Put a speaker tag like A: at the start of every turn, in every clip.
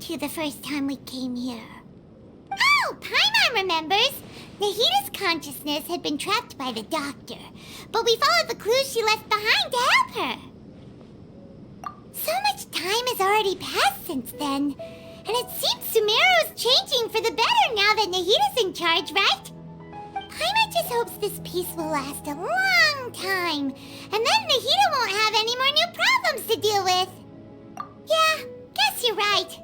A: to the first time we came here. Oh, Paimon remembers! Nahita's consciousness had been trapped by the doctor, but we followed the clues she left behind to help her. So much time has already passed since then, and it seems Sumeru's changing for the better now that Nahita's in charge, right? Paimon just hopes this peace will last a long time, and then Nahita won't have any more new problems to deal with. Yeah, guess you're right.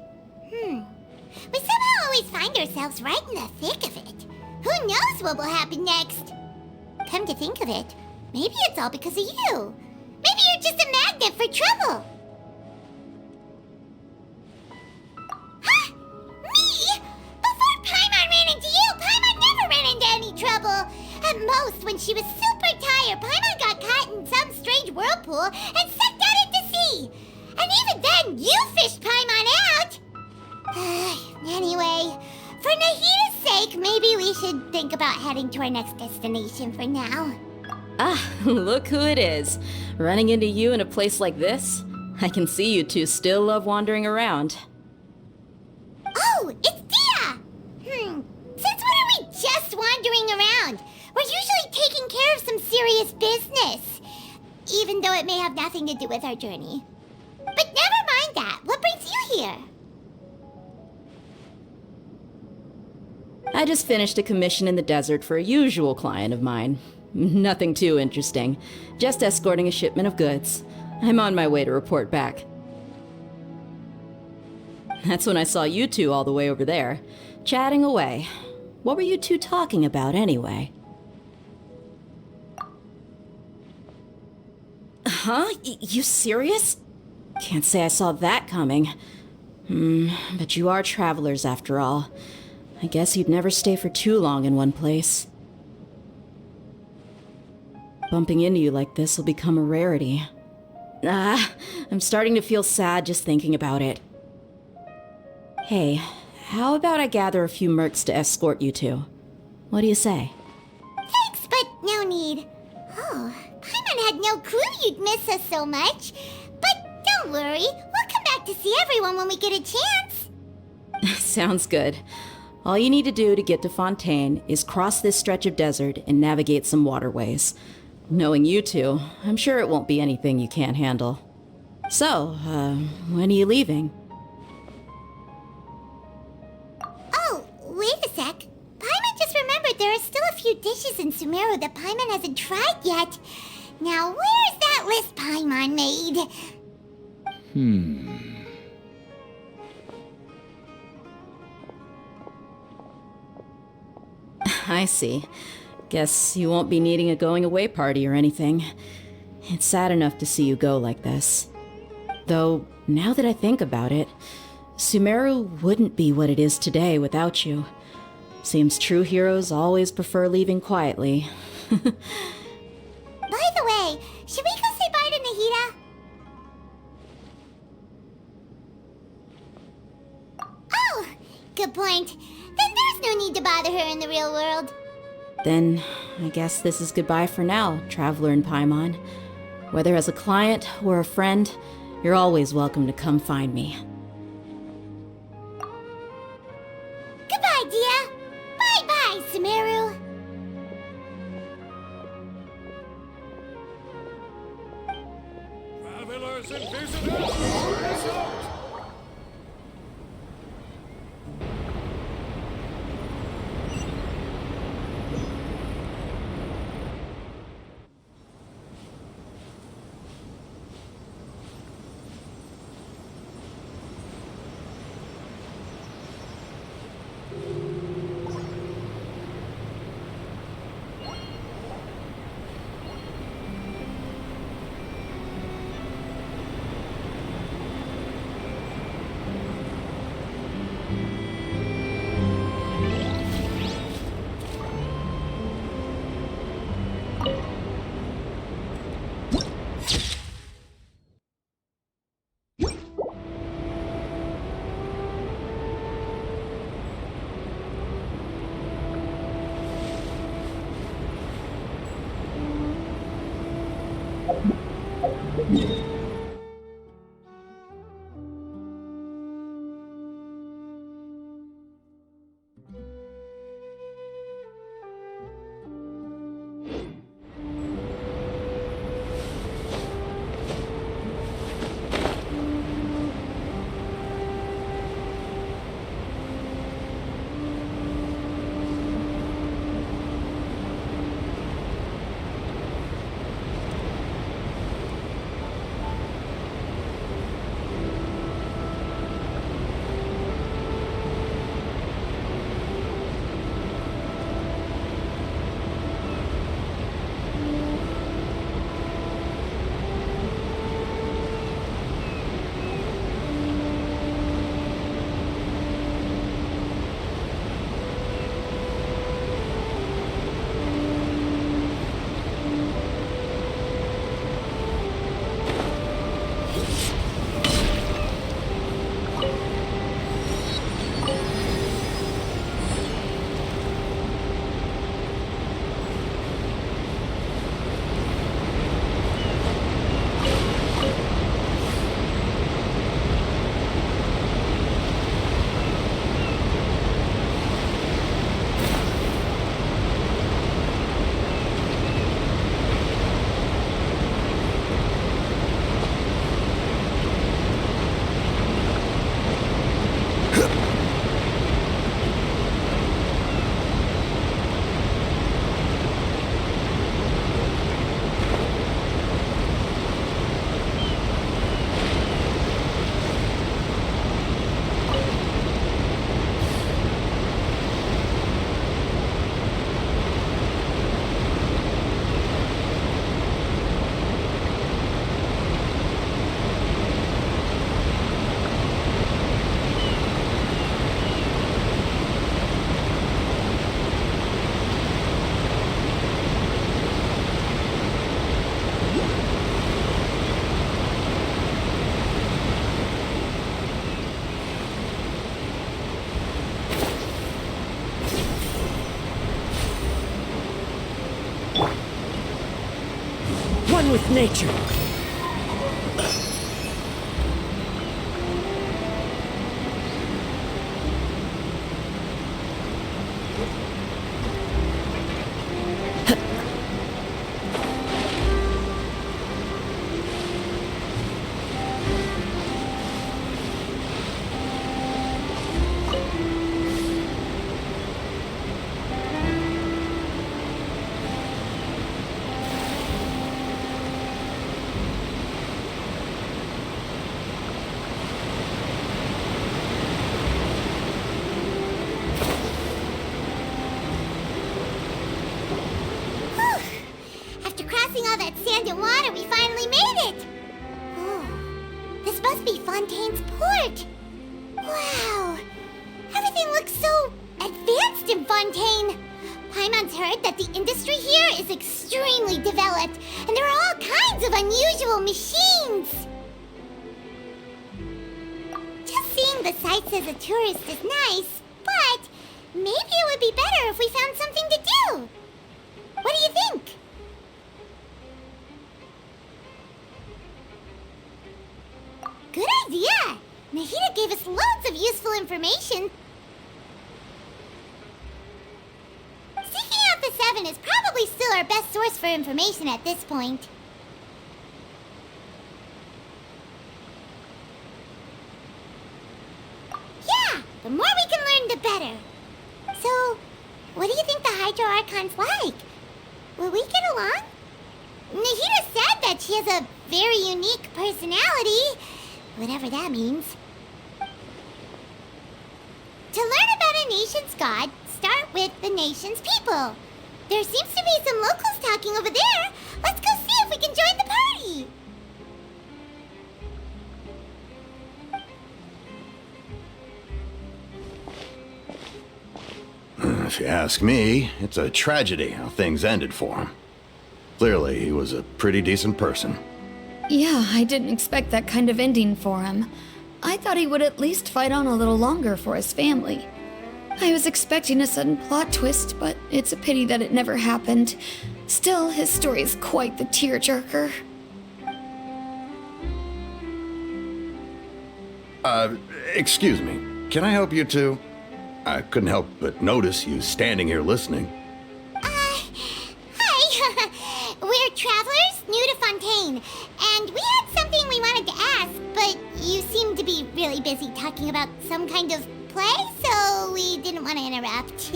A: We somehow always find ourselves right in the thick of it. Who knows what will happen next? Come to think of it, maybe it's all because of you. Maybe you're just a magnet for trouble. Huh? Me? Before Paimon ran into you, Paimon never ran into any trouble. At most, when she was super tired, Paimon got caught in some strange whirlpool and sucked out into sea. And even then, you fished Paimon out. Anyway, for Nahita's sake, maybe we should think about heading to our next destination for now.
B: Ah, look who it is. Running into you in a place like this? I can see you two still love wandering around.
A: Oh, it's Dia! Since when are we just wandering around? We're usually taking care of some serious business. Even though it may have nothing to do with our journey. But never mind that. What brings you here?
B: I just finished a commission in the desert for a usual client of mine. Nothing too interesting. Just escorting a shipment of goods. I'm on my way to report back. That's when I saw you two all the way over there, chatting away. What were you two talking about anyway? Huh? You serious? Can't say I saw that coming. But you are travelers after all. I guess you'd never stay for too long in one place. Bumping into you like this will become a rarity. I'm starting to feel sad just thinking about it. Hey, how about I gather a few mercs to escort you two? What do you say?
A: Thanks, but no need. Oh, Paimon had no clue you'd miss us so much. But don't worry, we'll come back to see everyone when we get a chance.
B: Sounds good. All you need to do to get to Fontaine is cross this stretch of desert and navigate some waterways. Knowing you two, I'm sure it won't be anything you can't handle. So, when are you leaving?
A: Oh, wait a sec. Paimon just remembered there are still a few dishes in Sumeru that Paimon hasn't tried yet. Now, where's that list Paimon made?
B: I see. Guess you won't be needing a going-away party or anything. It's sad enough to see you go like this. Though, now that I think about it, Sumeru wouldn't be what it is today without you. Seems true heroes always prefer leaving quietly.
A: By the way, should we go say bye to Nahita? Oh, good point. Then there's no need to bother her in the real world.
B: Then, I guess this is goodbye for now, Traveler in Paimon. Whether as a client or a friend, you're always welcome to come find me.
A: Goodbye, Dia. Bye-bye, Sumeru.
C: Travelers and visitors,
D: with nature.
A: After crossing all that sand and water, we finally made it! Oh, this must be Fontaine's port! Wow! Everything looks so advanced in Fontaine! Paimon's heard that the industry here is extremely developed, and there are all kinds of unusual machines! Just seeing the sights as a tourist is nice, but maybe it would be better if we found something to do! What do you think? Good idea! Nahida gave us loads of useful information. Seeking out the Seven is probably still our best source for information at this point. Yeah! The more we can learn, the better. So, what do you think the IArchon's like? Will we get along? Nahida said that she has a very unique personality. Whatever that means. To learn about a nation's god, start with the nation's people. There seems to be some locals talking over there. Let's go see if we can join the party.
E: If you ask me, it's a tragedy how things ended for him. Clearly, he was a pretty decent person.
F: Yeah, I didn't expect that kind of ending for him. I thought he would at least fight on a little longer for his family. I was expecting a sudden plot twist, but it's a pity that it never happened. Still, his story is quite the tearjerker.
E: Excuse me. Can I help you two? I couldn't help but notice you standing here listening.
A: Hi. We're travelers new to Fontaine, and we had something we wanted to ask, but you seemed to be really busy talking about some kind of play, so we didn't want to interrupt.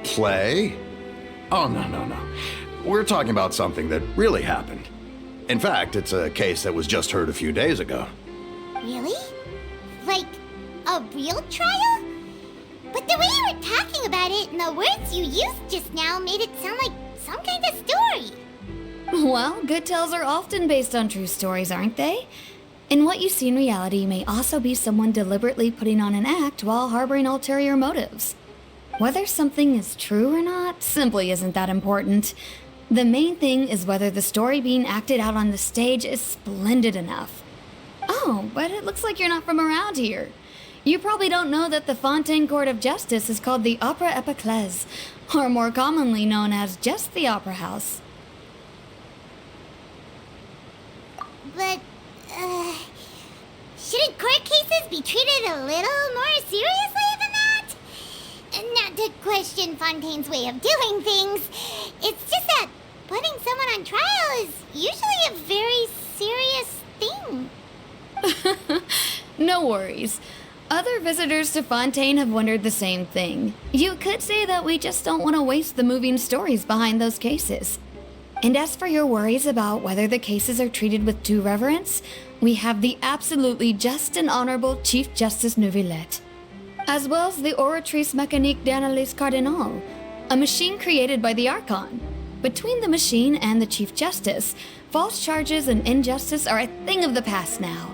E: Play? Oh, no. We're talking about something that really happened. In fact, it's a case that was just heard a few days ago.
A: Really? Like, a real trial? But the way you were talking about it and the words you used just now made it sound like some kind of story.
F: Well, good tales are often based on true stories, aren't they? And what you see in reality may also be someone deliberately putting on an act while harboring ulterior motives. Whether something is true or not simply isn't that important. The main thing is whether the story being acted out on the stage is splendid enough. Oh, but it looks like you're not from around here. You probably don't know that the Fontaine Court of Justice is called the Opera Epiclese, or more commonly known as just the Opera House.
A: But, shouldn't court cases be treated a little more seriously than that? Not to question Fontaine's way of doing things. It's just that putting someone on trial is usually a very serious thing.
F: No worries. Other visitors to Fontaine have wondered the same thing. You could say that we just don't want to waste the moving stories behind those cases. And as for your worries about whether the cases are treated with due reverence, we have the absolutely just and honorable Chief Justice Neuvillette, as well as the Oratrice Mécanique d'Analyse Cardinal, a machine created by the Archon. Between the machine and the Chief Justice, false charges and injustice are a thing of the past now.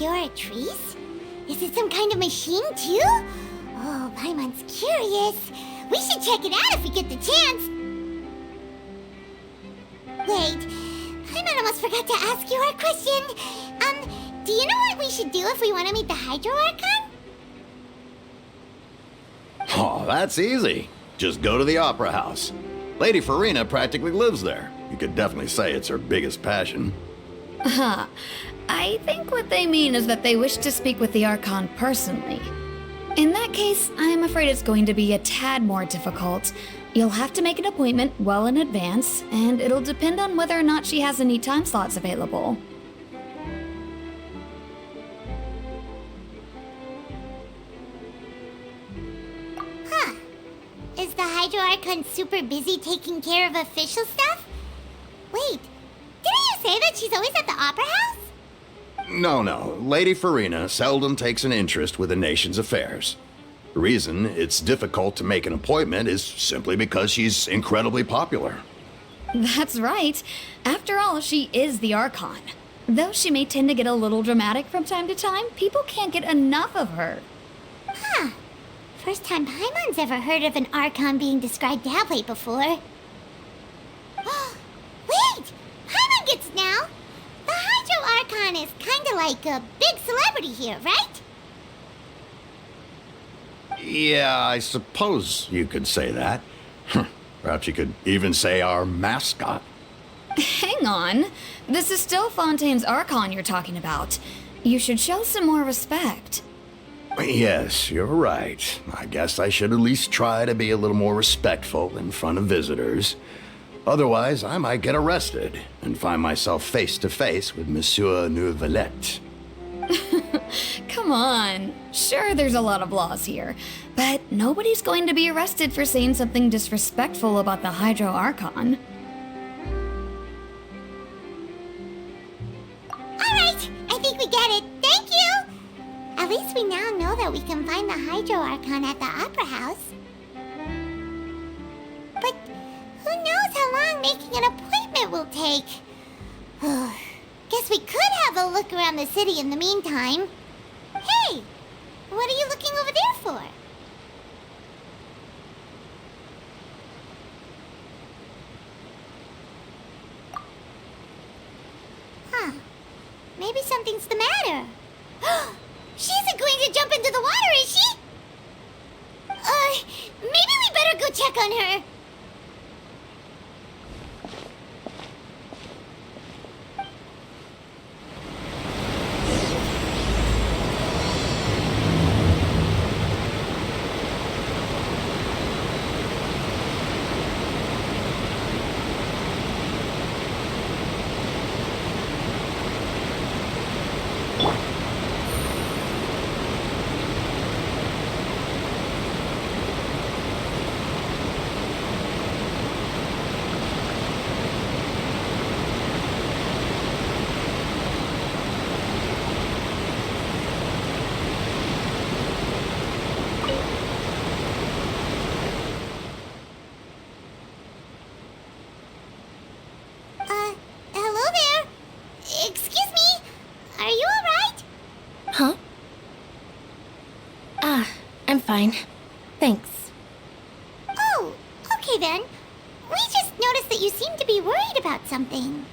A: You're a trees? Is it some kind of machine too? Oh, Paimon's curious. We should check it out if we get the chance. Wait, Paimon almost forgot to ask you our question. Do you know what we should do if we want to meet the IArchon?
E: Oh, that's easy. Just go to the Opera House. Lady Farina practically lives there. You could definitely say it's her biggest passion.
F: Huh. I think what they mean is that they wish to speak with the Archon personally. In that case, I'm afraid it's going to be a tad more difficult. You'll have to make an appointment well in advance, and it'll depend on whether or not she has any time slots available.
A: Huh. Is the IArchon super busy taking care of official stuff? Wait, didn't you say that she's always at the Opera House?
E: No. Lady Farina seldom takes an interest with the nation's affairs. The reason it's difficult to make an appointment is simply because she's incredibly popular.
F: That's right. After all, she is the Archon. Though she may tend to get a little dramatic from time to time, people can't get enough of her.
A: Huh. First time Paimon's ever heard of an Archon being described that way before. Wait! Paimon gets now! The IArchon is kinda like a big celebrity here, right?
E: Yeah, I suppose you could say that. Perhaps you could even say our mascot.
F: Hang on. This is still Fontaine's Archon you're talking about. You should show some more respect.
E: Yes, you're right. I guess I should at least try to be a little more respectful in front of visitors. Otherwise, I might get arrested and find myself face to face with Monsieur Neuvillette.
F: Come on. Sure, there's a lot of laws here, but nobody's going to be arrested for saying something disrespectful about the IArchon.
A: Alright, I think we get it. Thank you! At least we now know that we can find the IArchon at the Opera House. But who knows how long making an appointment will take? Guess we could have a look around the city in the meantime. Hey! What are you looking over there for? Huh. Maybe something's the matter. She isn't going to jump into the water, is she? Maybe we better go check on her. Hello there. Excuse me. Are you alright?
D: Huh? I'm fine. Thanks.
A: Oh, okay then. We just noticed that you seem to be worried about something.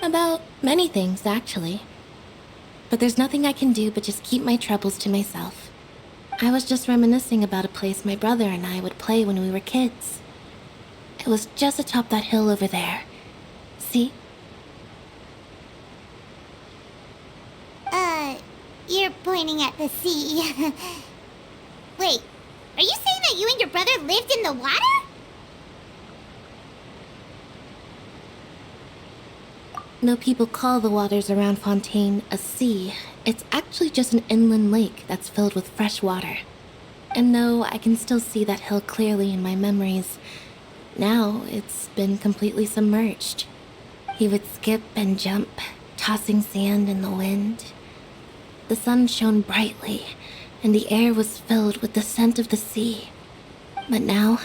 D: About many things, actually. But there's nothing I can do but just keep my troubles to myself. I was just reminiscing about a place my brother and I would play when we were kids. It was just atop that hill over there. See?
A: You're pointing at the sea. Wait, are you saying that you and your brother lived in the water?
D: No, people call the waters around Fontaine a sea. It's actually just an inland lake that's filled with fresh water. And no, I can still see that hill clearly in my memories. Now, it's been completely submerged. He would skip and jump, tossing sand in the wind. The sun shone brightly, and the air was filled with the scent of the sea. But now,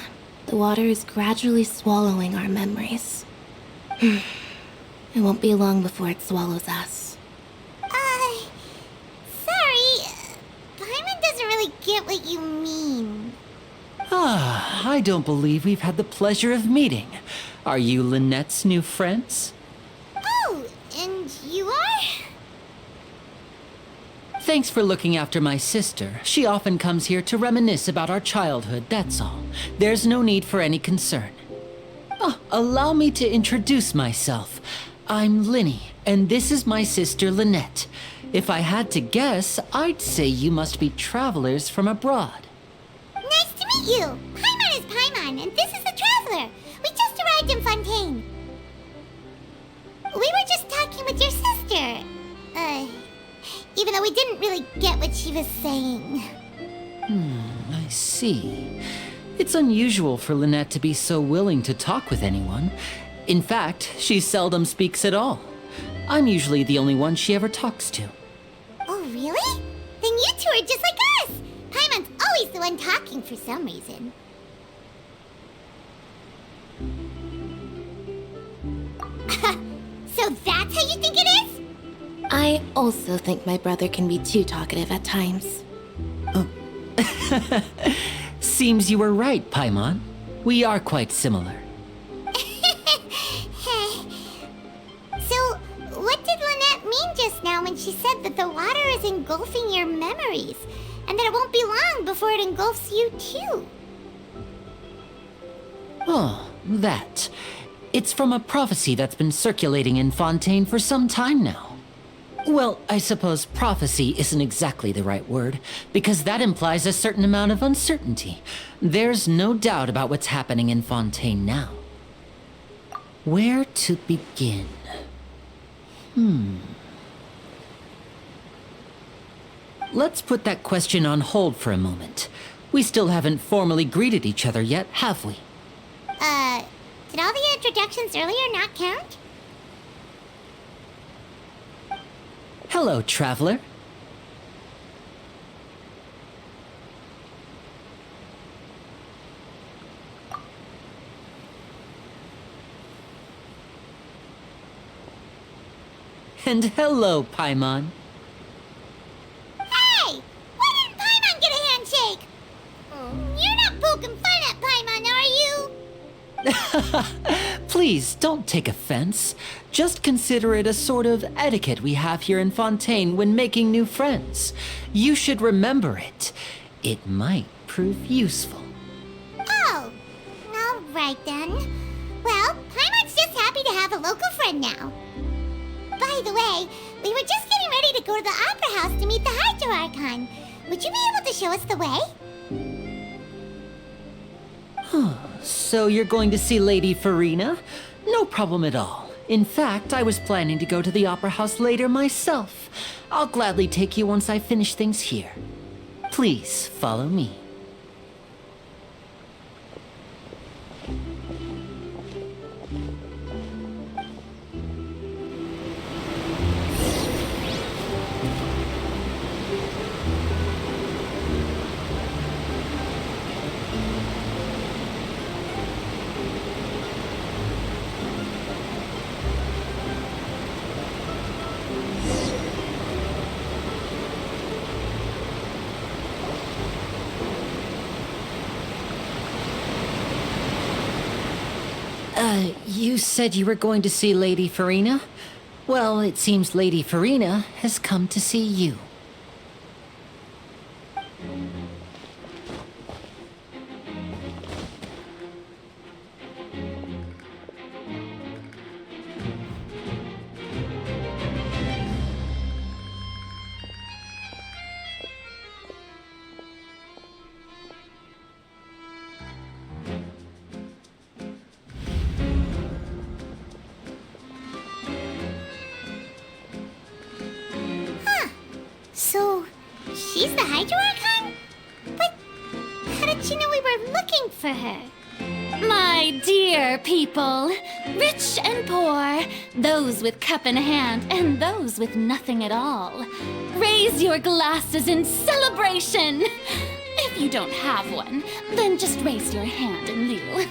D: the water is gradually swallowing our memories. It won't be long before it swallows us.
A: Sorry. Paimon doesn't really get what you mean.
G: I don't believe we've had the pleasure of meeting. Are you Lynette's new friends?
A: Oh, and you are?
G: Thanks for looking after my sister. She often comes here to reminisce about our childhood, that's all. There's no need for any concern. Allow me to introduce myself. I'm Linny, and this is my sister Lynette. If I had to guess, I'd say you must be travelers from abroad.
A: Nice to meet you. Paimon is Paimon, and this is the Traveler. We just arrived in Fontaine. We were just talking with your sister. Even though we didn't really get what she was saying.
G: I see. It's unusual for Lynette to be so willing to talk with anyone. In fact, she seldom speaks at all. I'm usually the only one she ever talks to.
A: Oh, really? Then you two are just like us. Paimon's always the one talking for some reason. So that's how you think it is?
D: I also think my brother can be too talkative at times.
G: Seems you were right, Paimon. We are quite similar.
A: So, what did Lynette mean just now when she said that the water is engulfing your memories, and that it won't be long before it engulfs you too?
G: Oh, that. It's from a prophecy that's been circulating in Fontaine for some time now. Well, I suppose prophecy isn't exactly the right word, because that implies a certain amount of uncertainty. There's no doubt about what's happening in Fontaine now. Where to begin? Let's put that question on hold for a moment. We still haven't formally greeted each other yet, have we?
A: Did all the introductions earlier not count?
G: Hello, traveler. And hello, Paimon.
A: Hey! Why didn't Paimon get a handshake? You're not poking fun at Paimon, are you?
G: Please, don't take offense. Just consider it a sort of etiquette we have here in Fontaine when making new friends. You should remember it. It might prove useful.
A: Oh, all right then. Well, Paimon's just happy to have a local friend now. By the way, we were just getting ready to go to the Opera House to meet the IArchon. Would you be able to show us the way?
G: So you're going to see Lady Farina? No problem at all. In fact, I was planning to go to the Opera House later myself. I'll gladly take you once I finish things here. Please, follow me. You said you were going to see Lady Farina? Well, it seems Lady Farina has come to see you.
A: So, she's the IArchon? But how did she know we were looking for her?
D: My dear people, rich and poor, those with cup in hand and those with nothing at all, raise your glasses in celebration. If you don't have one, then just raise your hand in lieu.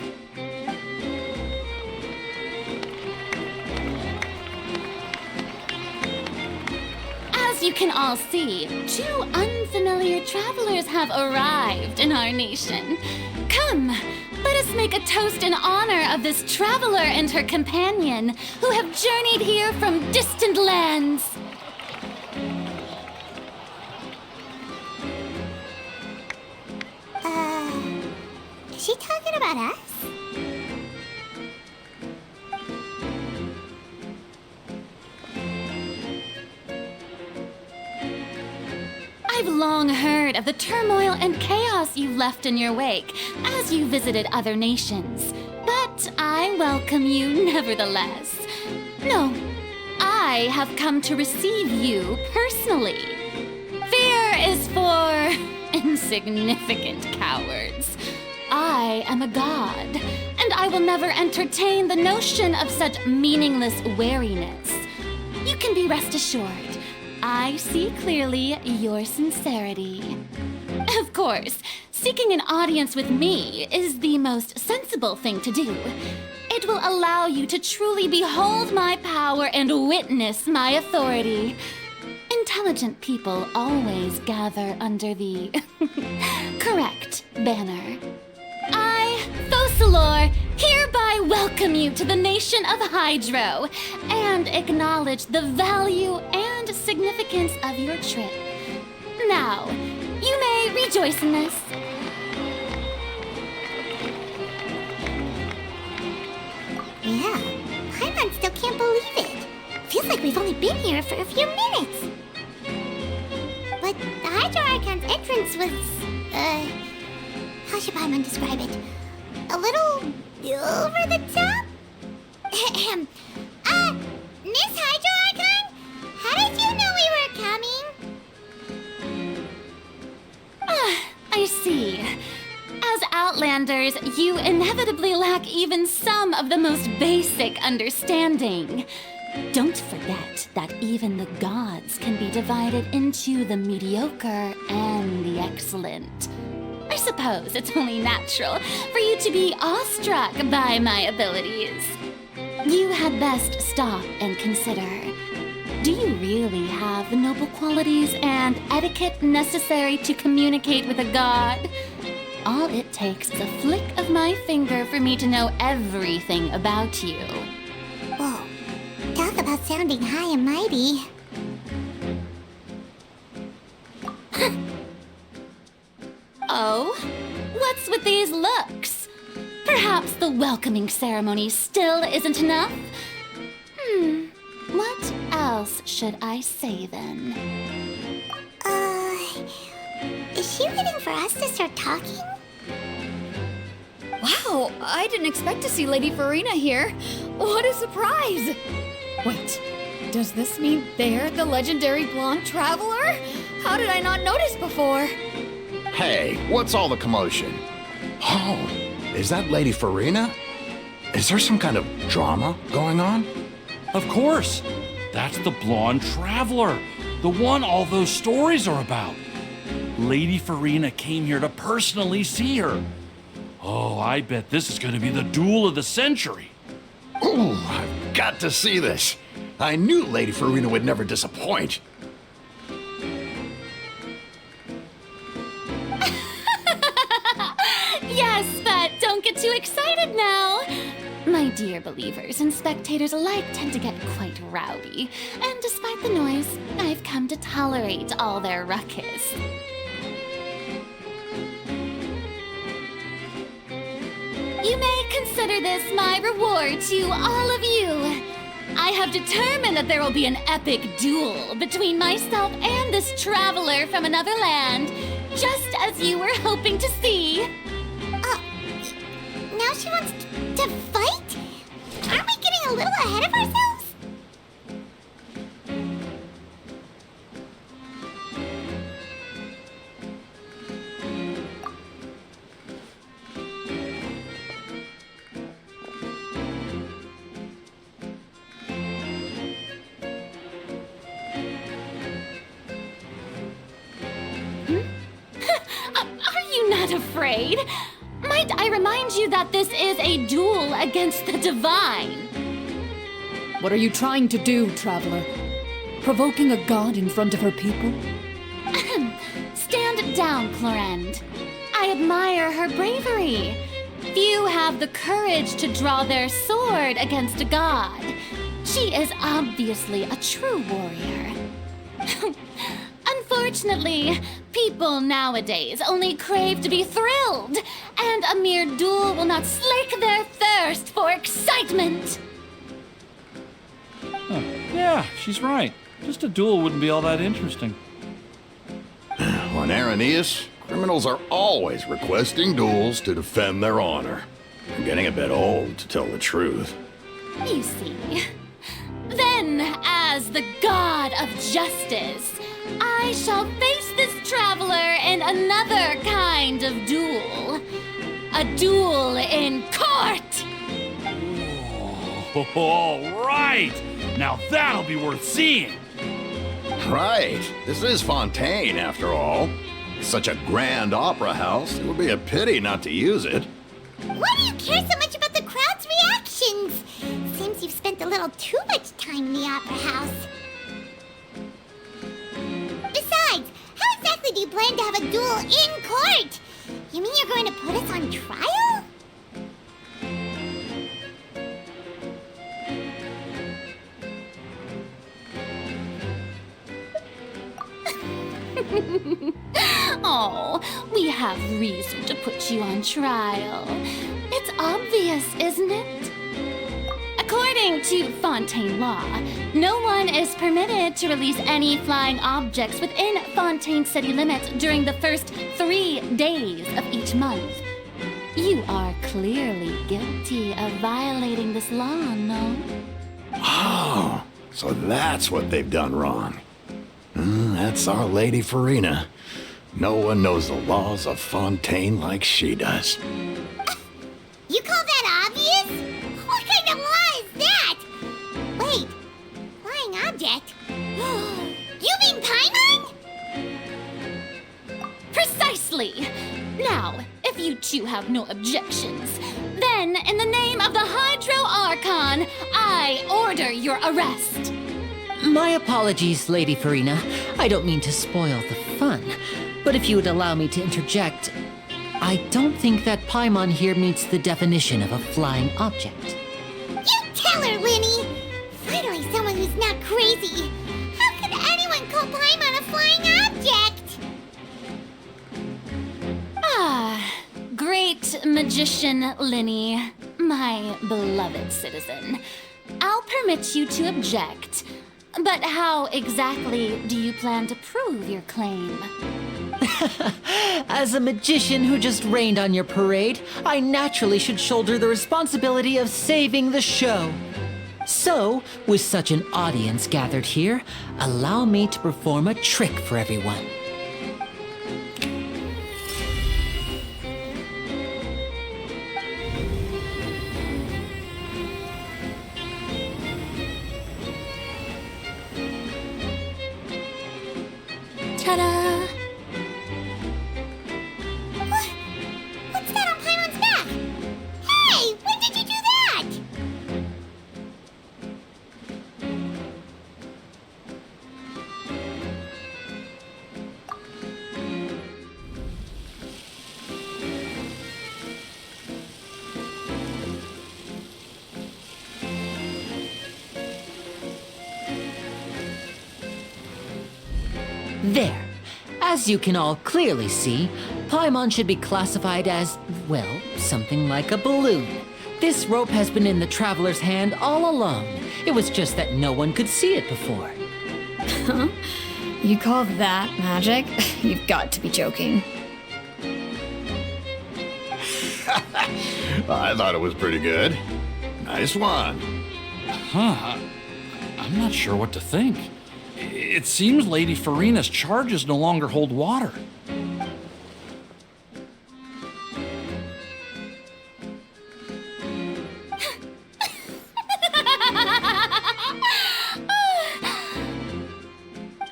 D: As you can all see, two unfamiliar travelers have arrived in our nation. Come, let us make a toast in honor of this traveler and her companion who have journeyed here from distant lands.
A: Is she talking about us?
D: I've long heard of the turmoil and chaos you left in your wake as you visited other nations. But I welcome you nevertheless. No, I have come to receive you personally. Fear is for insignificant cowards. I am a god, and I will never entertain the notion of such meaningless wariness. You can be rest assured, I see clearly your sincerity. Of course, seeking an audience with me is the most sensible thing to do. It will allow you to truly behold my power and witness my authority. Intelligent people always gather under the correct banner. I, Focalor, hereby welcome you to the nation of Hydro and acknowledge the value and significance of your trip. Now, you may rejoice in this.
A: Yeah, Paimon still can't believe it. Feels like we've only been here for a few minutes. But the IArchon's entrance was, how should Paimon describe it? A little over the top? Ahem. Miss IArchon? How did you know we were coming?
D: I see. As Outlanders, you inevitably lack even some of the most basic understanding. Don't forget that even the gods can be divided into the mediocre and the excellent. I suppose it's only natural for you to be awestruck by my abilities. You had best stop and consider. Do you really have the noble qualities and etiquette necessary to communicate with a god? All it takes is a flick of my finger for me to know everything about you.
A: Whoa, talk about sounding high and mighty.
D: Oh? What's with these looks? Perhaps the welcoming ceremony still isn't enough? What else should I say then?
A: Is she waiting for us to start talking?
F: Wow, I didn't expect to see Lady Farina here. What a surprise! Wait, does this mean they're the legendary blonde traveler? How did I not notice before?
E: Hey, what's all the commotion? Oh, is that Lady Farina? Is there some kind of drama going on?
C: Of course. That's the blonde traveler. The one all those stories are about. Lady Farina came here to personally see her. Oh, I bet this is going to be the duel of the century.
E: Ooh, I've got to see this. I knew Lady Farina would never disappoint.
D: Yes, but don't get too excited now. My dear believers and spectators alike tend to get quite rowdy, and despite the noise, I've come to tolerate all their ruckus. You may consider this my reward to all of you. I have determined that there will be an epic duel between myself and this traveler from another land, just as you were hoping to see.
A: Now she wants to fight? Aren't we getting a little ahead of ourselves?
D: Are you not afraid? Might I remind you that this is a duel against the divine?
H: What are you trying to do, traveler? Provoking a god in front of her people?
D: Stand down, Clorend. I admire her bravery. Few have the courage to draw their sword against a god. She is obviously a true warrior. Unfortunately, people nowadays only crave to be thrilled, and a mere duel will not slake their thirst for excitement.
C: Yeah, she's right. Just a duel wouldn't be all that interesting.
E: On Araneus, criminals are always requesting duels to defend their honor. I'm getting a bit old, to tell the truth.
I: You see. Then, as the god of justice, I shall face this traveler in another kind of duel. A duel in court!
C: Oh, all right! Now that'll be worth seeing!
E: Right. This is Fontaine, after all. It's such a grand opera house, it would be a pity not to use it.
A: Why do you care so much about the crowd's reactions? Seems you've spent a little too much time in the opera house. Besides, how exactly do you plan to have a duel in court? You mean you're going to put us on trial?
I: Oh, we have reason to put you on trial. It's obvious, isn't it? According to Fontaine law, no one is permitted to release any flying objects within Fontaine city limits during the first 3 days of each month. You are clearly guilty of violating this law, no?
E: Oh, so that's what they've done wrong. That's our Lady Farina. No one knows the laws of Fontaine like she does.
A: You call that obvious? What kind of law is that? Wait, flying object? You mean Paimon?
I: Precisely! Now, if you two have no objections, then in the name of the IArchon, I order your arrest.
G: My apologies, Lady Farina. I don't mean to spoil the fun, but if you would allow me to interject, I don't think that Paimon here meets the definition of a flying object.
A: You tell her, Linny! Finally someone who's not crazy. How could anyone call Paimon a flying object?
I: Great magician Linny, my beloved citizen. I'll permit you to object, but how exactly do you plan to prove your claim?
G: As a magician who just rained on your parade, I naturally should shoulder the responsibility of saving the show. So, with such an audience gathered here, allow me to perform a trick for everyone.
I: Ta-da!
A: What's that on Paimon's back? Hey, when did you do that?
G: There. As you can all clearly see, Paimon should be classified as, well, something like a balloon. This rope has been in the traveler's hand all along. It was just that no one could see it before.
F: Huh? You call that magic? You've got to be joking.
E: I thought it was pretty good. Nice one.
C: Huh. I'm not sure what to think. It seems Lady Farina's charges no longer hold water.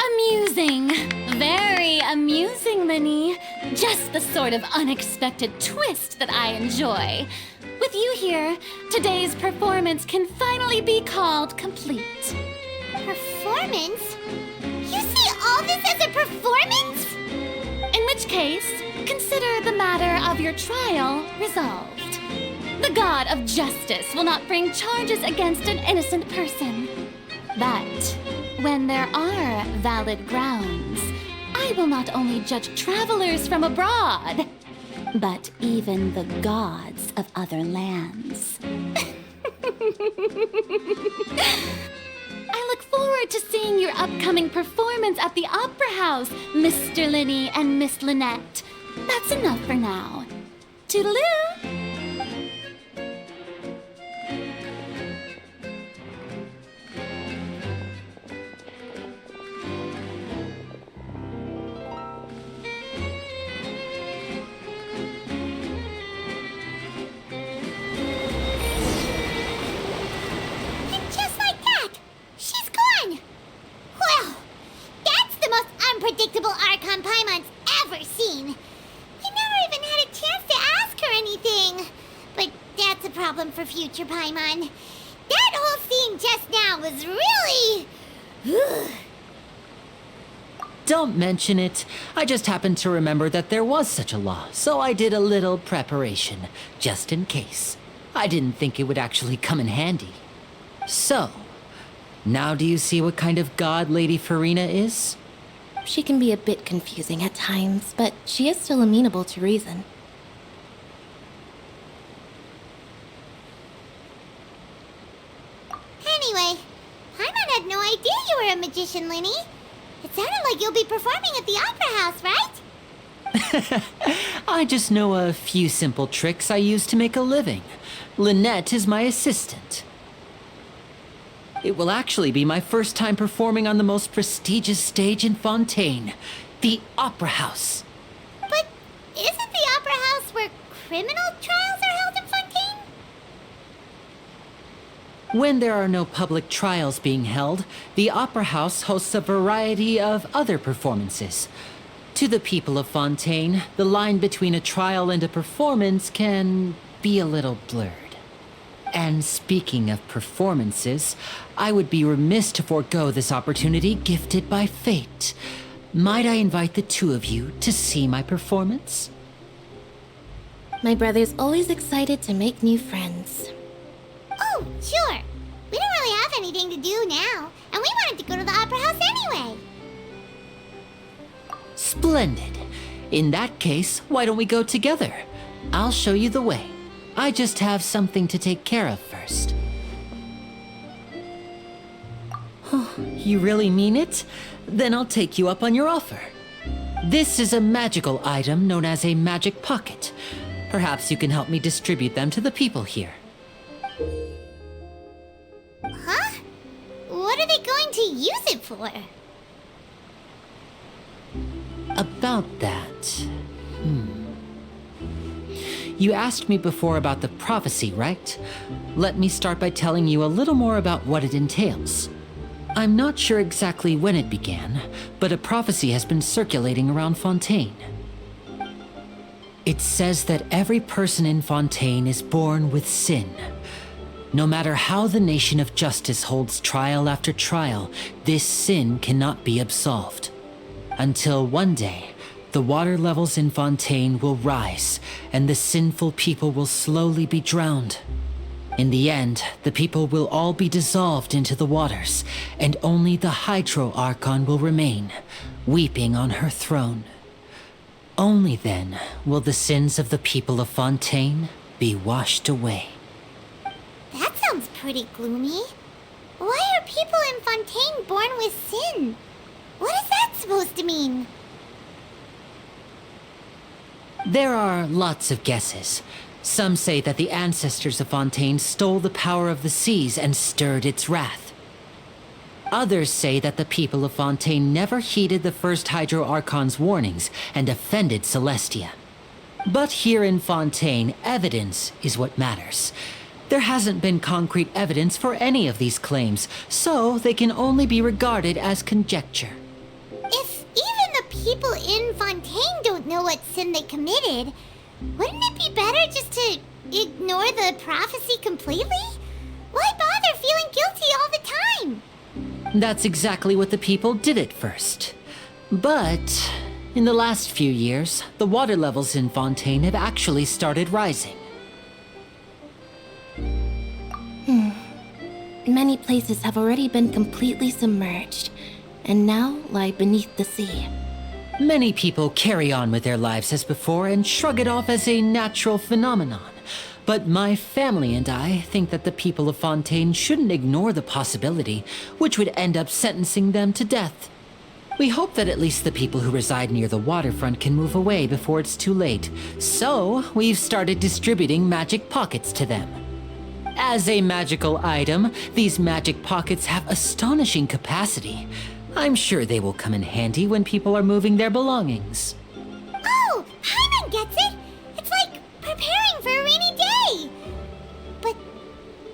I: Amusing. Very amusing, Linny. Just the sort of unexpected twist that I enjoy. With you here, today's performance can finally be called complete.
A: Performance? You see all this as a performance?
I: In which case, consider the matter of your trial resolved. The god of justice will not bring charges against an innocent person. But when there are valid grounds, I will not only judge travelers from abroad, but even the gods of other lands. I look forward to seeing your upcoming performance at the Opera House, Mr. Linny and Miss Lynette. That's enough for now. Toodaloo!
A: And just like that, she's gone. Well, that's the most unpredictable Archon Paimon's ever seen. You never even had a chance to ask her anything. But that's a problem for future Paimon. That whole scene just now was really...
G: Don't mention it. I just happened to remember that there was such a law, so I did a little preparation, just in case. I didn't think it would actually come in handy. So, now do you see what kind of god Lady Farina is?
D: She can be a bit confusing at times, but she is still amenable to reason.
A: Anyway, Paimon had no idea you were a magician, Linny. It sounded like you'll be performing at the Opera House, right?
G: I just know a few simple tricks I use to make a living. Lynette is my assistant. It will actually be my first time performing on the most prestigious stage in Fontaine, the Opera House.
A: But isn't the Opera House where criminal trials are held in Fontaine?
G: When there are no public trials being held, the Opera House hosts a variety of other performances. To the people of Fontaine, the line between a trial and a performance can be a little blurred. And speaking of performances, I would be remiss to forego this opportunity gifted by fate. Might I invite the two of you to see my performance?
D: My brother's always excited to make new friends.
A: Oh, sure. We don't really have anything to do now, and we wanted to go to the Opera House anyway.
G: Splendid. In that case, why don't we go together? I'll show you the way. I just have something to take care of first. You really mean it? Then I'll take you up on your offer. This is a magical item known as a magic pocket. Perhaps you can help me distribute them to the people here.
A: Huh? What are they going to use it for?
G: About that... You asked me before about the prophecy, right? Let me start by telling you a little more about what it entails. I'm not sure exactly when it began, but a prophecy has been circulating around Fontaine. It says that every person in Fontaine is born with sin. No matter how the nation of justice holds trial after trial, this sin cannot be absolved. Until one day, the water levels in Fontaine will rise, and the sinful people will slowly be drowned. In the end, the people will all be dissolved into the waters, and only the IArchon will remain, weeping on her throne. Only then will the sins of the people of Fontaine be washed away.
A: That sounds pretty gloomy. Why are people in Fontaine born with sin? What is that supposed to mean?
G: There are lots of guesses. Some say that the ancestors of Fontaine stole the power of the seas and stirred its wrath. Others say that the people of Fontaine never heeded the first IArchon's warnings and offended Celestia. But here in Fontaine, evidence is what matters. There hasn't been concrete evidence for any of these claims, so they can only be regarded as conjecture.
A: If even the people in Fontaine don't know what sin they committed, wouldn't it be better just to ignore the prophecy completely? Why bother feeling guilty all the time?
G: That's exactly what the people did at first. But in the last few years, the water levels in Fontaine have actually started rising.
D: Many places have already been completely submerged, and now lie beneath the sea.
G: Many people carry on with their lives as before and shrug it off as a natural phenomenon. but my family and I think that the people of Fontaine shouldn't ignore the possibility, which would end up sentencing them to death. We hope that at least the people who reside near the waterfront can move away before it's too late, so we've started distributing magic pockets to them. As a magical item, these magic pockets have astonishing capacity. I'm sure they will come in handy when people are moving their belongings.
A: Oh, Paimon gets it! It's like preparing for a rainy day! But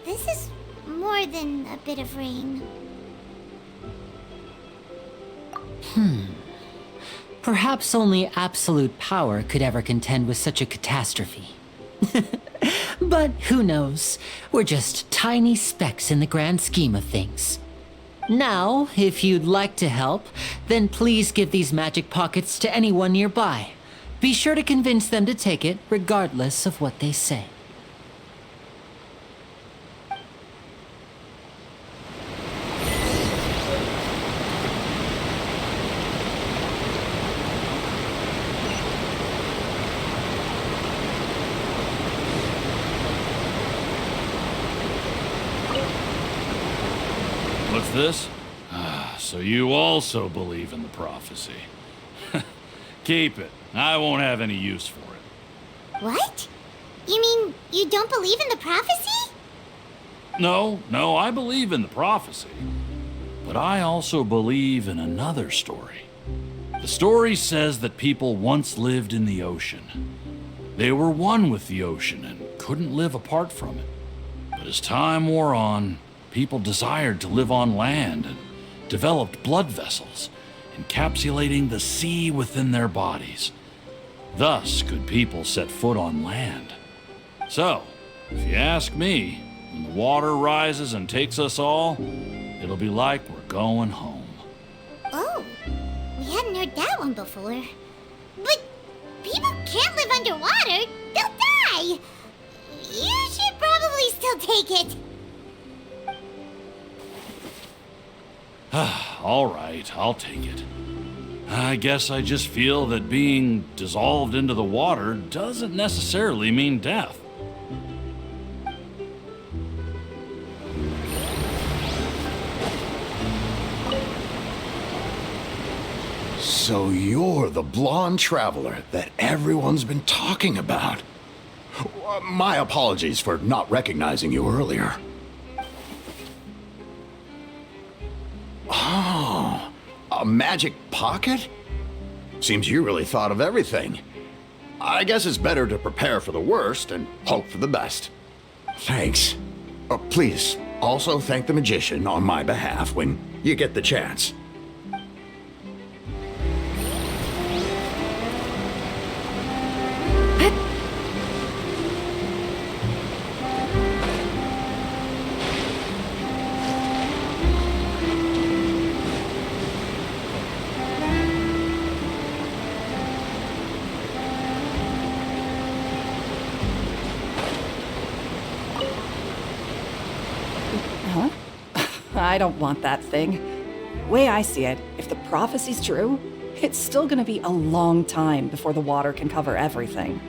A: this is more than a bit of rain.
G: Perhaps only absolute power could ever contend with such a catastrophe. But who knows? We're just tiny specks in the grand scheme of things. Now, if you'd like to help, then please give these magic pockets to anyone nearby. Be sure to convince them to take it, regardless of what they say.
C: What's this? So you also believe in the prophecy. Keep it. I won't have any use for it.
A: What? You mean you don't believe in the prophecy?
C: No, I believe in the prophecy. But I also believe in another story. The story says that people once lived in the ocean. They were one with the ocean and couldn't live apart from it. But as time wore on, people desired to live on land and developed blood vessels, encapsulating the sea within their bodies. Thus could people set foot on land. So, if you ask me, when the water rises and takes us all, it'll be like we're going home.
A: Oh, we hadn't heard that one before. But people can't live underwater. They'll die. You should probably still take it.
C: All right, I'll take it. I guess I just feel that being dissolved into the water doesn't necessarily mean death.
E: So you're the blonde traveler that everyone's been talking about. My apologies for not recognizing you earlier. Oh, a magic pocket? Seems you really thought of everything. I guess it's better to prepare for the worst and hope for the best. Thanks. Please, also thank the magician on my behalf when you get the chance.
J: I don't want that thing. Way I see it, if the prophecy's true, it's still gonna be a long time before the water can cover everything.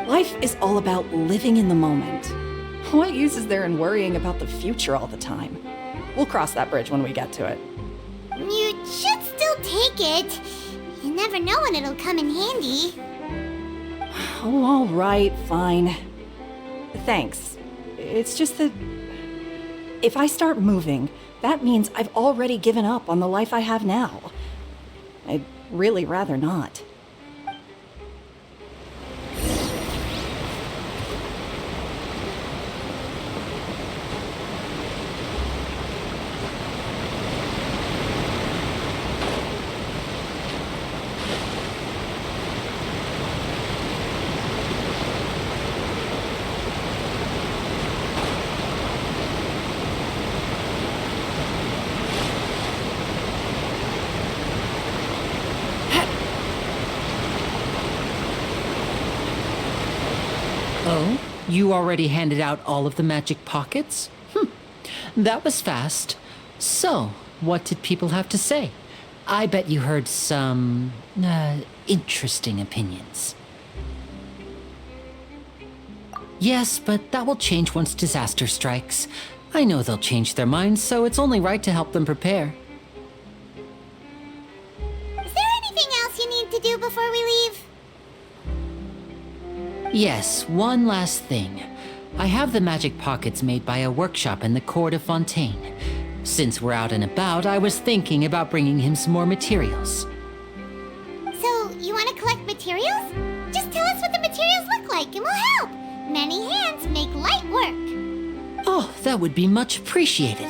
J: Life is all about living in the moment. What use is there in worrying about the future all the time? We'll cross that bridge when we get to it.
A: You should still take it. You never know when it'll come in handy.
J: Oh, all right, fine. Thanks. It's just that if I start moving, that means I've already given up on the life I have now. I'd really rather not.
G: Oh? You already handed out all of the magic pockets? That was fast. So, what did people have to say? I bet you heard some, interesting opinions. Yes, but that will change once disaster strikes. I know they'll change their minds, so it's only right to help them prepare.
A: Is there anything else you need to do before we leave?
G: Yes, one last thing. I have the magic pockets made by a workshop in the court of Fontaine. Since we're out and about, I was thinking about bringing him some more materials.
A: So, you want to collect materials? Just tell us what the materials look like and we'll help. Many hands make light work.
G: Oh, that would be much appreciated.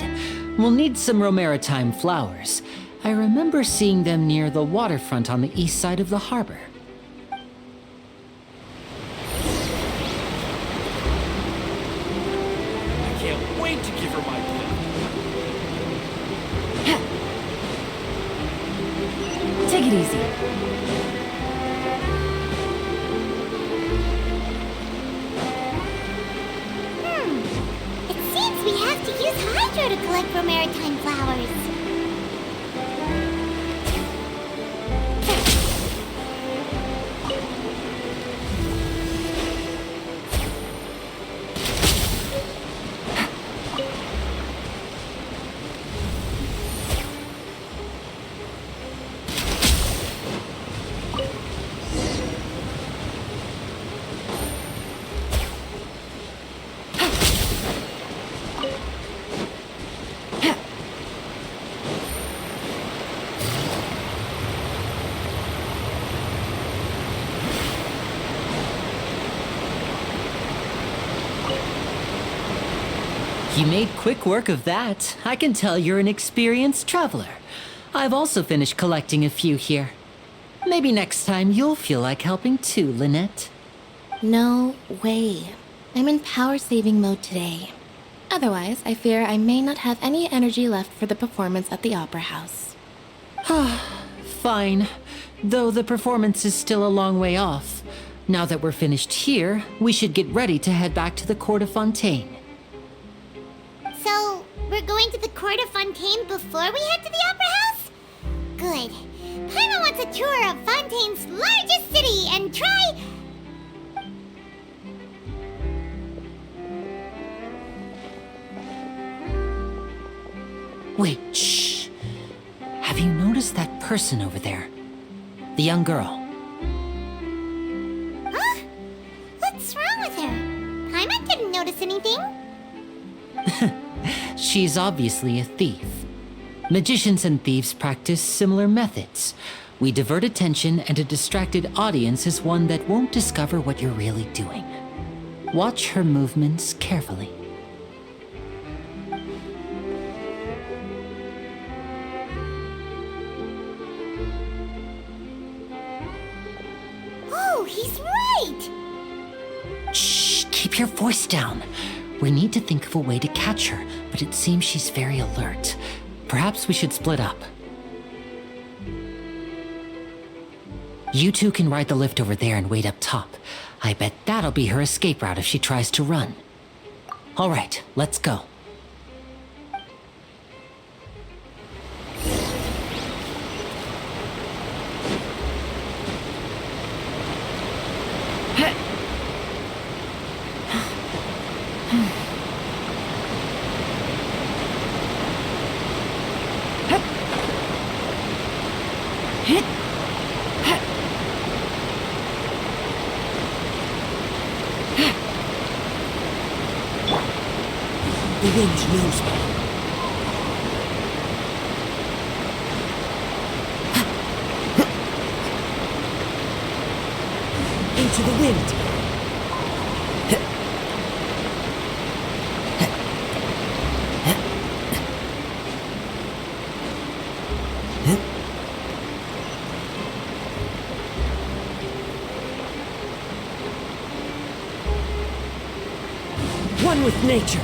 G: We'll need some Romaritime flowers. I remember seeing them near the waterfront on the east side of the harbor.
C: I can't wait to give her my gift.
H: Take it easy.
A: It seems we have to use Hydro to collect Romaritime flowers.
G: You made quick work of that. I can tell you're an experienced traveler. I've also finished collecting a few here. Maybe next time you'll feel like helping too, Lynette.
D: No way. I'm in power-saving mode today. Otherwise, I fear I may not have any energy left for the performance at the Opera House.
G: Fine. Though the performance is still a long way off. Now that we're finished here, we should get ready to head back to the Court of Fontaine.
A: So, we're going to the Court of Fontaine before we head to the Opera House? Good. Paimon wants a tour of Fontaine's largest city and try...
G: Wait, shh. Have you noticed that person over there? The young girl.
A: Huh? What's wrong with her? Paimon didn't notice anything.
G: She's obviously a thief. Magicians and thieves practice similar methods. We divert attention, and a distracted audience is one that won't discover what you're really doing. Watch her movements carefully.
A: Oh, he's right!
G: Shh, keep your voice down. We need to think of a way to catch her, but it seems she's very alert. Perhaps we should split up. You two can ride the lift over there and wait up top. I bet that'll be her escape route if she tries to run. All right, let's go.
K: The wind knows me. Into the wind. One with nature.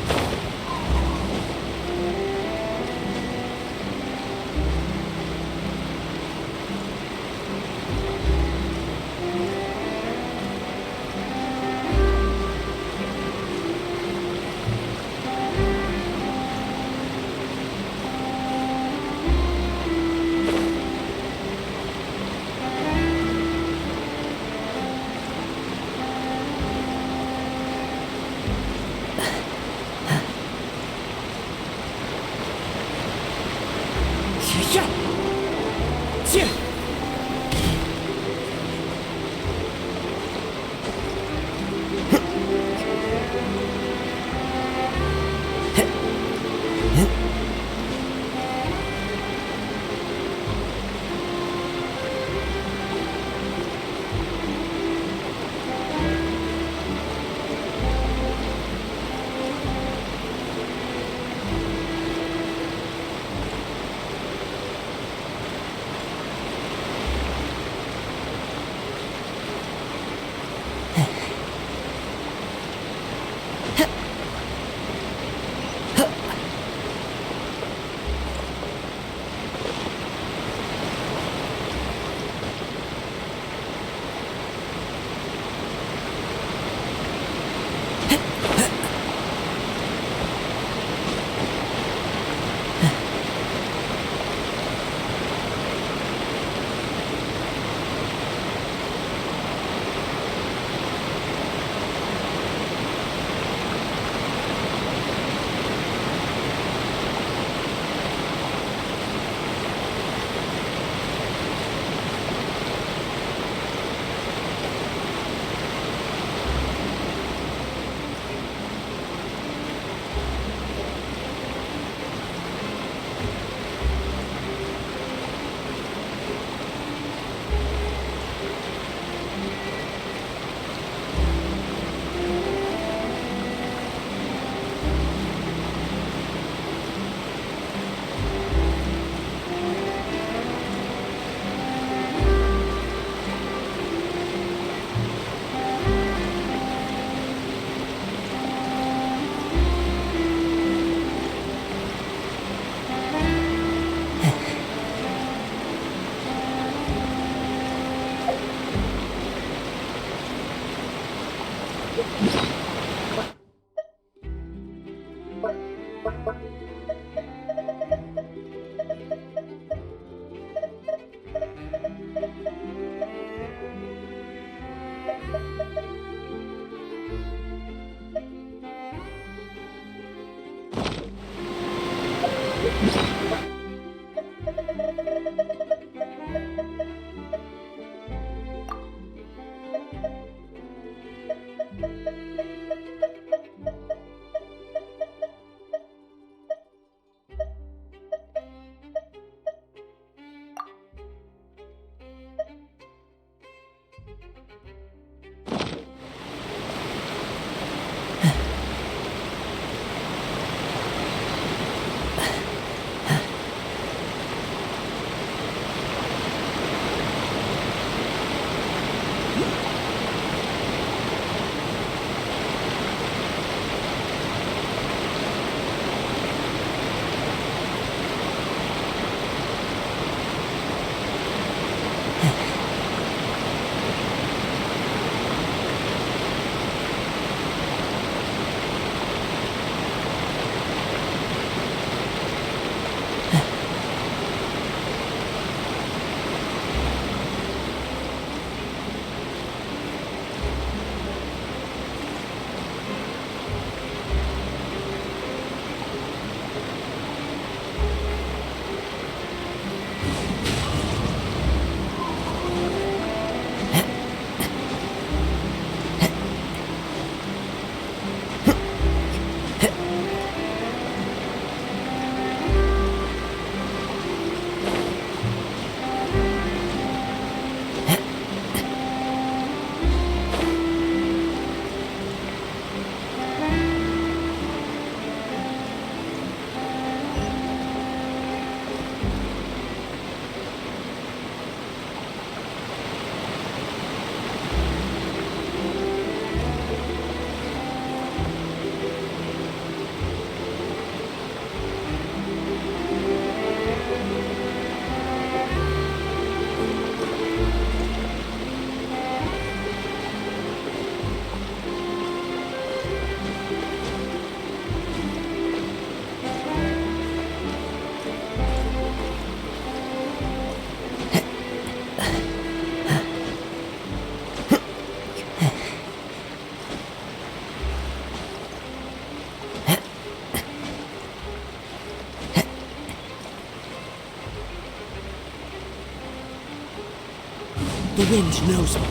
K: The wind knows me.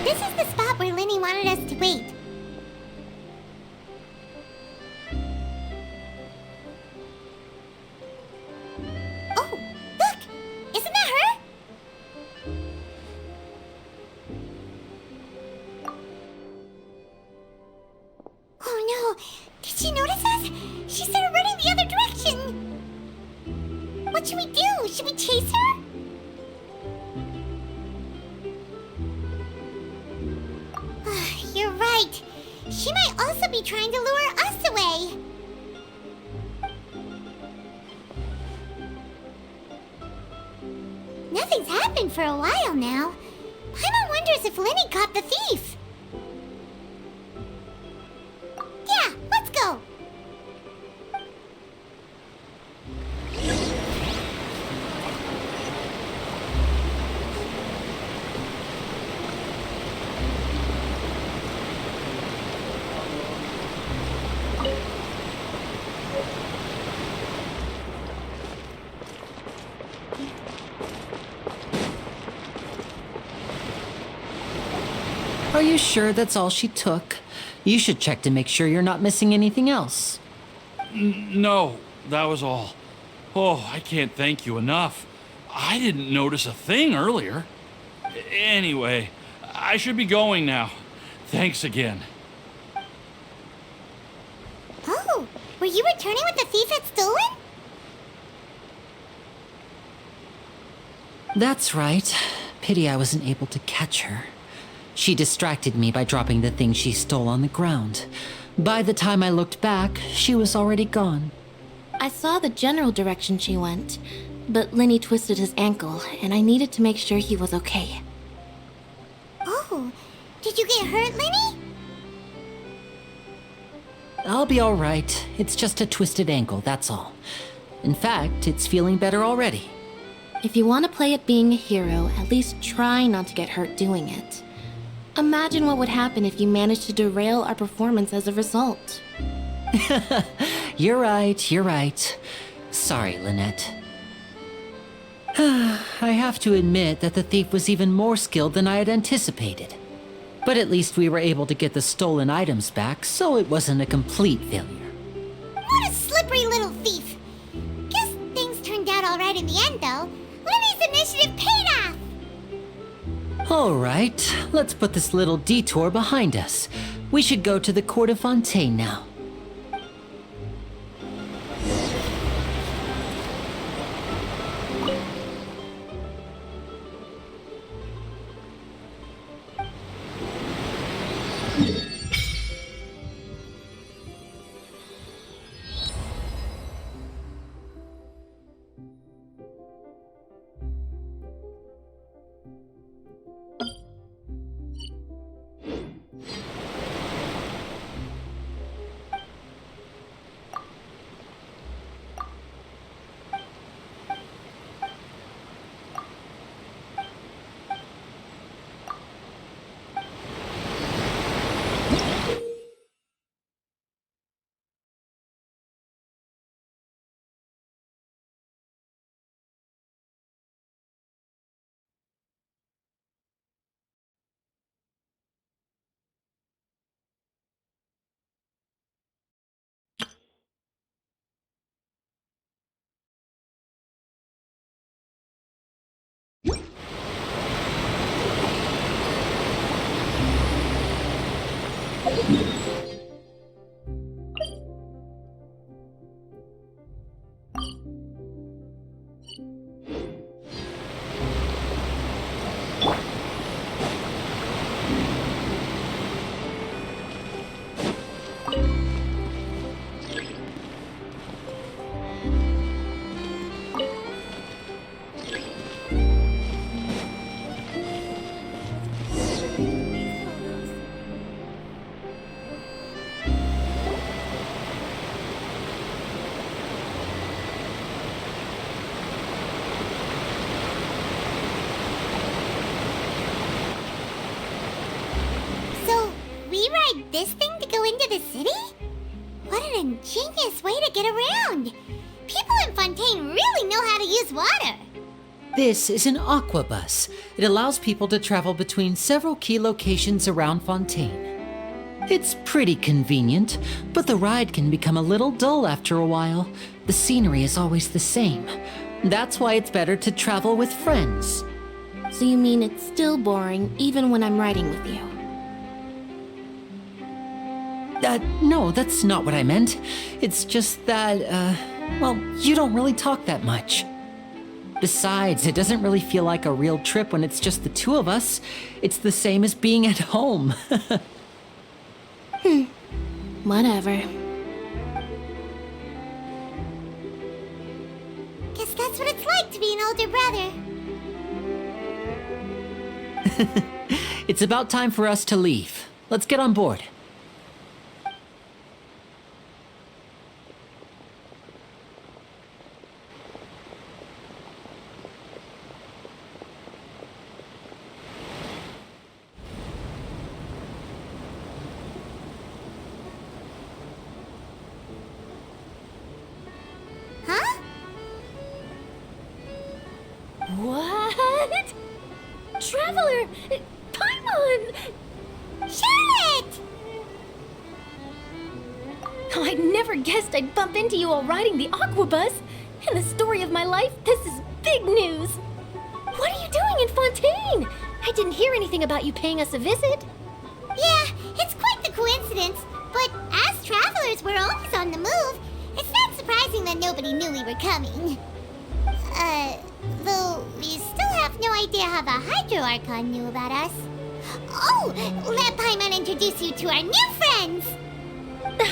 A: This is the spot where Linny wanted us to wait. Oh, look! Isn't that her? Oh no! Did she notice us? She started running the other direction! What should we do? Should we chase her? You're right. She might also be trying to lure us away. Nothing's happened for a while now. Paimon wonders if Linny caught the thief. Yeah, let's go.
G: Are you sure that's all she took? You should check to make sure you're not missing anything else.
C: No, that was all. Oh, I can't thank you enough. I didn't notice a thing earlier. Anyway, I should be going now. Thanks again.
A: Oh, were you returning what the thief had stolen?
G: That's right. Pity I wasn't able to catch her. She distracted me by dropping the thing she stole on the ground. By the time I looked back, she was already gone.
D: I saw the general direction she went, but Lenny twisted his ankle, and I needed to make sure he was okay.
A: Oh, did you get hurt, Lenny?
G: I'll be all right. It's just a twisted ankle, that's all. In fact, it's feeling better already.
D: If you want to play at being a hero, at least try not to get hurt doing it. Imagine what would happen if you managed to derail our performance as a result.
G: You're right. Sorry, Lynette. I have to admit that the thief was even more skilled than I had anticipated. But at least we were able to get the stolen items back, so it wasn't a complete failure.
A: What a slippery little thief. Guess things turned out all right in the end, though. Lenny's initiative paid off.
G: All right, let's put this little detour behind us. We should go to the Court of Fontaine now.
A: This thing to go into the city? What an ingenious way to get around! People in Fontaine really know how to use water!
G: This is an aqua bus. It allows people to travel between several key locations around Fontaine. It's pretty convenient, but the ride can become a little dull after a while. The scenery is always the same. That's why it's better to travel with friends.
D: So you mean it's still boring even when I'm riding with you?
G: No, that's not what I meant. It's just that, well, you don't really talk that much. Besides, it doesn't really feel like a real trip when it's just the two of us. It's the same as being at home.
D: Whatever.
A: Guess that's what it's like to be an older brother.
G: It's about time for us to leave. Let's get on board.
I: What? Traveler! Paimon!
A: Charlotte!
D: Oh, I never guessed I'd bump into you all riding the Aquabus. In the story of my life, this is big news. What are you doing in Fontaine? I didn't hear anything about you paying us a visit.
A: Yeah, it's quite the coincidence. But as travelers, we're always on the move. It's not surprising that nobody knew we were coming. Though we still have no idea how the IArchon knew about us. Oh, let Paimon introduce you to our new friends!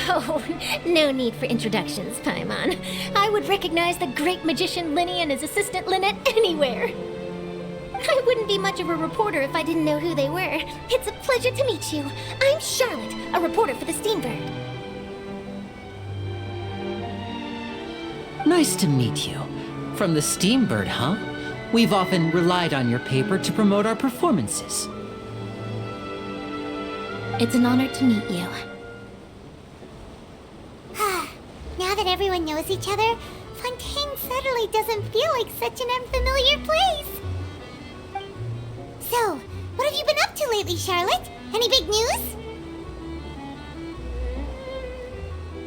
D: Oh, no need for introductions, Paimon. I would recognize the great magician Linny and his assistant Lynette anywhere. I wouldn't be much of a reporter if I didn't know who they were. It's a pleasure to meet you. I'm Charlotte, a reporter for the Steambird.
G: Nice to meet you. From the Steambird, huh? We've often relied on your paper to promote our performances.
D: It's an honor to meet you.
A: Now that everyone knows each other, Fontaine suddenly doesn't feel like such an unfamiliar place. So, what have you been up to lately, Charlotte? Any big news?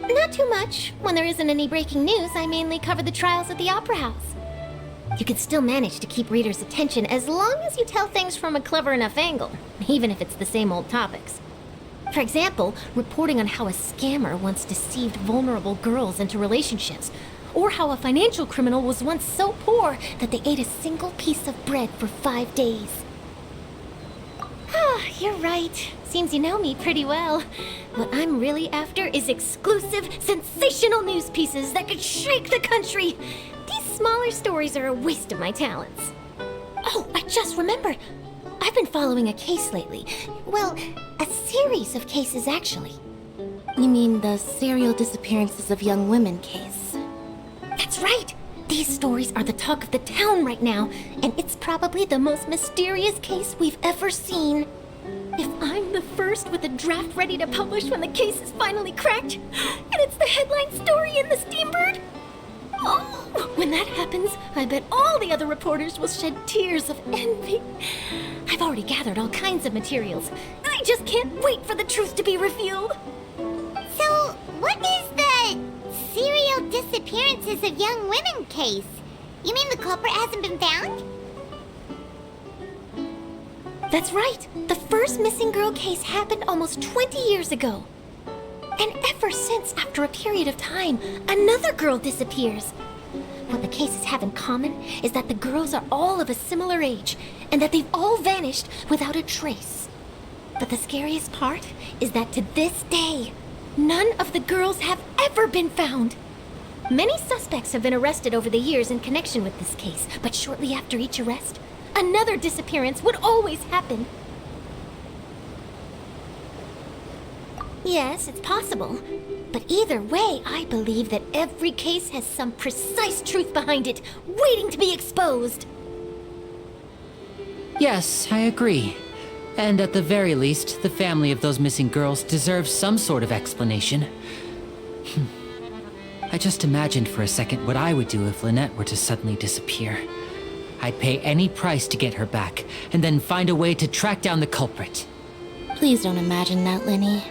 D: Not too much. When there isn't any breaking news, I mainly cover the trials at the Opera House. You can still manage to keep readers' attention as long as you tell things from a clever enough angle, even if it's the same old topics. For example, reporting on how a scammer once deceived vulnerable girls into relationships, or how a financial criminal was once so poor that they ate a single piece of bread for 5 days. Ah, you're right. Seems you know me pretty well. What I'm really after is exclusive, sensational news pieces that could shake the country. These smaller stories are a waste of my talents. Oh, I just remembered. I've been following a case lately. Well, a series of cases, actually. You mean the serial disappearances of young women case? That's right! These stories are the talk of the town right now, and it's probably the most mysterious case we've ever seen. If I'm the first with a draft ready to publish when the case is finally cracked, and it's the headline story in the Steambird, oh, when that happens, I bet all the other reporters will shed tears of envy. I've already gathered all kinds of materials. I just can't wait for the truth to be revealed.
A: So, what is the serial disappearances of young women case? You mean the culprit hasn't been found?
D: That's right. The first missing girl case happened almost 20 years ago. And ever since, after a period of time, another girl disappears. What the cases have in common is that the girls are all of a similar age, and that they've all vanished without a trace. But the scariest part is that to this day, none of the girls have ever been found. Many suspects have been arrested over the years in connection with this case, but shortly after each arrest, another disappearance would always happen. Yes, it's possible. But either way, I believe that every case has some precise truth behind it, waiting to be exposed.
G: Yes, I agree. And at the very least, the family of those missing girls deserves some sort of explanation. I just imagined for a second what I would do if Lynette were to suddenly disappear. I'd pay any price to get her back, and then find a way to track down the culprit.
D: Please don't imagine that, Linny.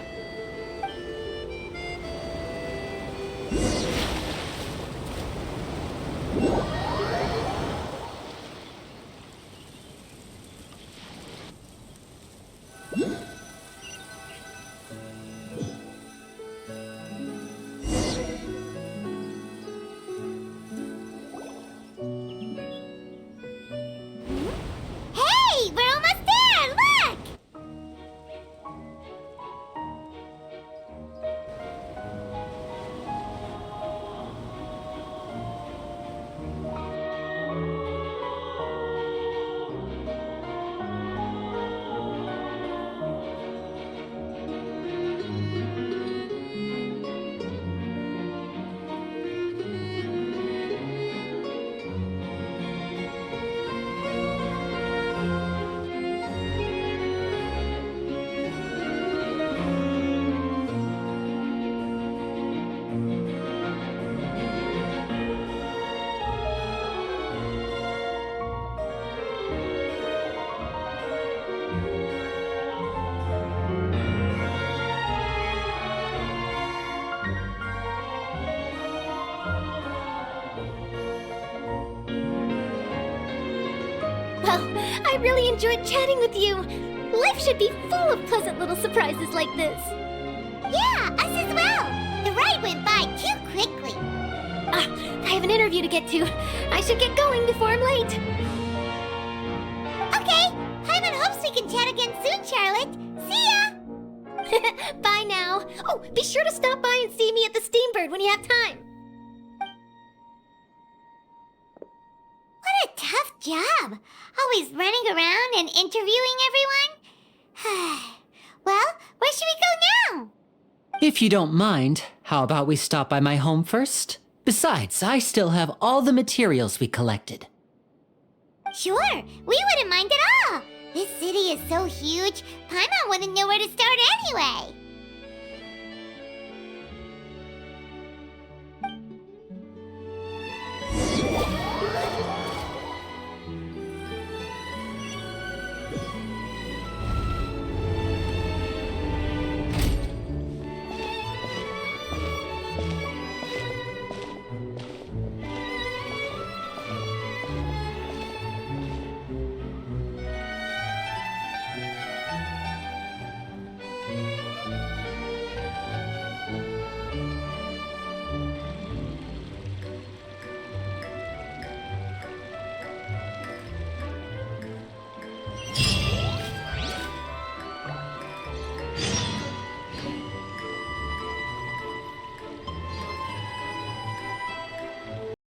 A: I really enjoyed chatting with you. Life should be full of pleasant little surprises like this. Yeah, us as well. The ride went by too quickly. I have an interview to get to. I should get going before I'm late. Okay, Paimon hopes we can chat again soon, Charlotte. See ya! Bye now. Oh, be sure to stop by and see me at the Steambird when you have time. What a tough job. Always running around and interviewing everyone. Well, where should we go now?
G: If you don't mind, how about we stop by my home first? Besides, I still have all the materials we collected.
A: Sure, we wouldn't mind at all. This city is so huge, Paimon wouldn't know where to start anyway.